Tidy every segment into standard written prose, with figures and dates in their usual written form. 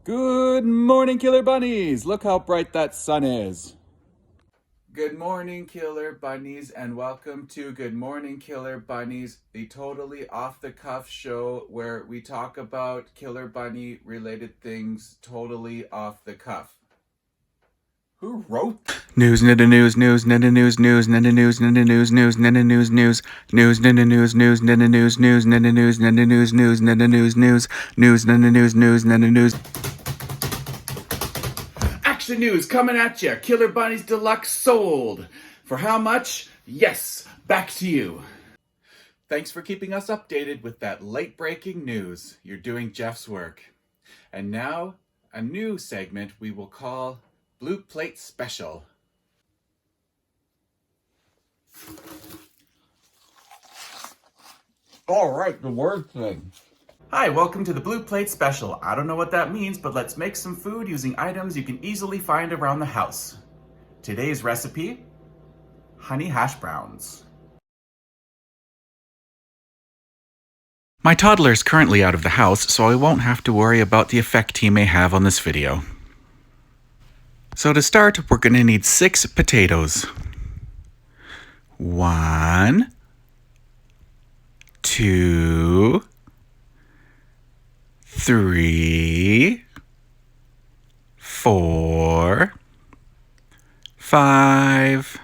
Good morning, Killer Bunnies! Look how bright that sun is. Good morning, Killer Bunnies, and welcome to Good Morning Killer Bunnies, the totally off-the-cuff show where we talk about Killer Bunny related things totally off the cuff. Who wrote News, netta news, news, netta news, news, netta news, netta news, news, netta news, news, news, netta news, news, netta news, news, netta news, netta news, news, netta news, news, news, netta news, news, netta news. Action news coming at you. Killer Bunnies Deluxe sold. For how much? Yes, back to you. Thanks for keeping us updated with that late-breaking news. You're doing Jeff's work. And now, a new segment we will call Blue Plate Special. All right, the word thing. Hi, welcome to the Blue Plate Special. I don't know what that means, but let's make some food using items you can easily find around the house. Today's recipe, honey hash browns. My toddler is currently out of the house, so I won't have to worry about the effect he may have on this video. So to start, we're going to need 6 potatoes. 1, 2, 3, 4, 5,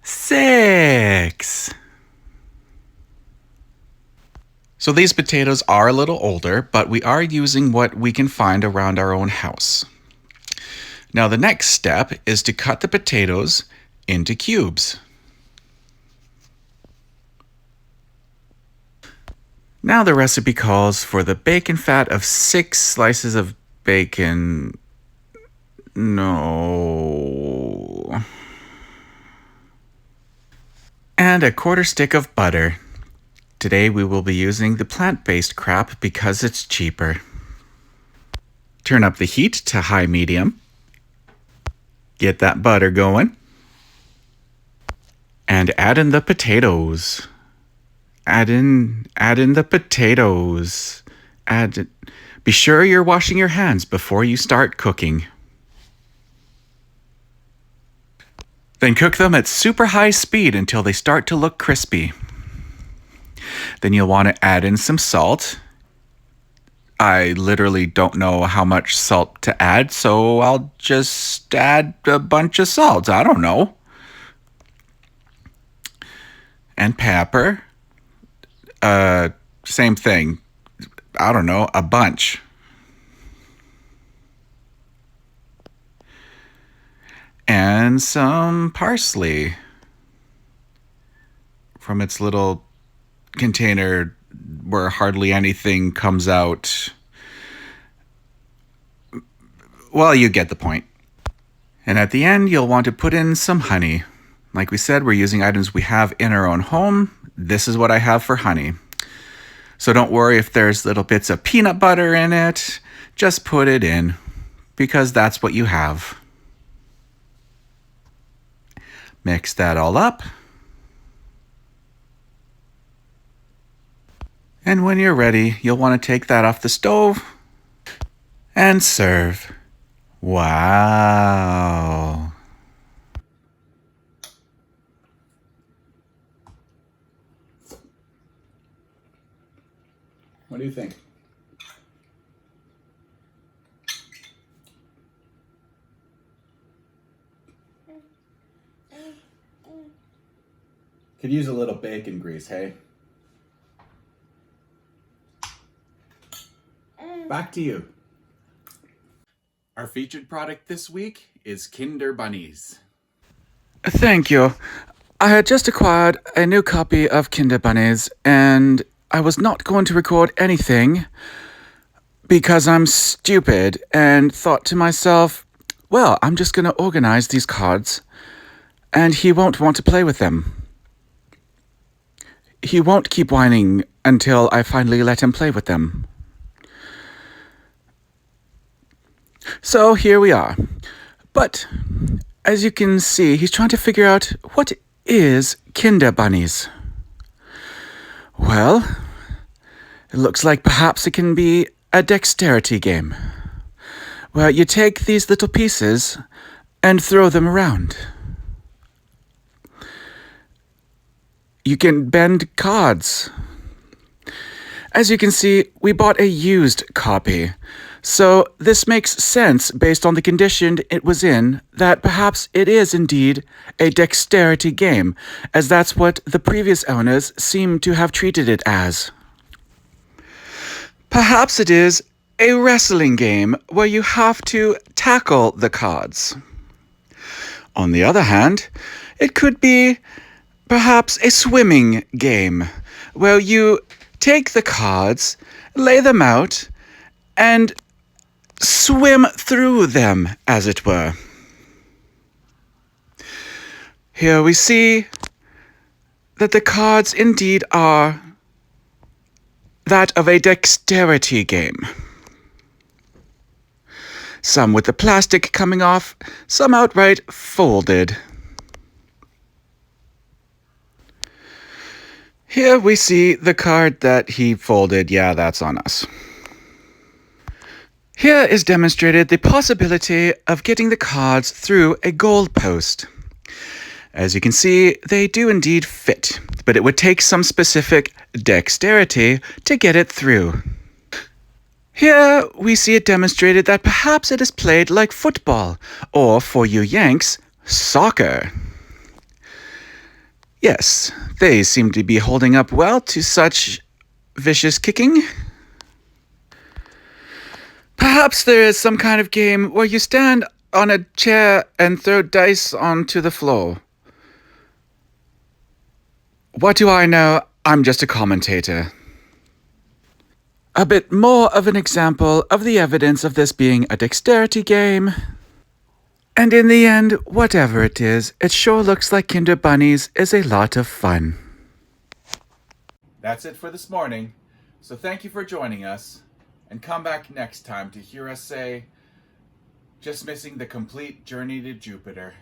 6. So these potatoes are a little older, but we are using what we can find around our own house. Now the next step is to cut the potatoes into cubes. Now the recipe calls for the bacon fat of 6 slices of bacon. No. And a 1/4 stick of butter. Today we will be using the plant-based crap because it's cheaper. Turn up the heat to high-medium. Get that butter going. And add in the potatoes. Add in the potatoes. Be sure you're washing your hands before you start cooking. Then cook them at super high speed until they start to look crispy. Then you'll want to add in some salt. I literally don't know how much salt to add, so I'll just add a bunch of salt. I don't know. And pepper. Same thing. I don't know, a bunch. And some parsley from its little container where hardly anything comes out. Well, you get the point. And at the end, you'll want to put in some honey. Like we said, we're using items we have in our own home. This is what I have for honey. So don't worry if there's little bits of peanut butter in it. Just put it in, because that's what you have. Mix that all up. And when you're ready, you'll want to take that off the stove and serve. Wow. What do you think? Could use a little bacon grease, hey? Back to you. Our featured product this week is Kinder Bunnies. Thank you. I had just acquired a new copy of Kinder Bunnies, and I was not going to record anything because I'm stupid and thought to myself, well, I'm just going to organize these cards, and he won't want to play with them. He won't keep whining until I finally let him play with them. So here we are. But as you can see, he's trying to figure out what is Kinder Bunnies. Well, it looks like perhaps it can be a dexterity game, where you take these little pieces and throw them around. You can bend cards. As you can see, we bought a used copy, so this makes sense based on the condition it was in that perhaps it is indeed a dexterity game, as that's what the previous owners seem to have treated it as. Perhaps it is a wrestling game where you have to tackle the cards. On the other hand, it could be perhaps a swimming game where you take the cards, lay them out, and swim through them, as it were. Here we see that the cards indeed are that of a dexterity game. Some with the plastic coming off, some outright folded. Here we see the card that he folded. Yeah, that's on us. Here is demonstrated the possibility of getting the cards through a goalpost. As you can see, they do indeed fit, but it would take some specific dexterity to get it through. Here we see it demonstrated that perhaps it is played like football, or for you Yanks, soccer. Yes, they seem to be holding up well to such vicious kicking. Perhaps there is some kind of game where you stand on a chair and throw dice onto the floor. What do I know? I'm just a commentator. A bit more of an example of the evidence of this being a dexterity game. And in the end, whatever it is, it sure looks like Kinder Bunnies is a lot of fun. That's it for this morning. So thank you for joining us. And come back next time to hear us say, just missing the complete journey to Jupiter.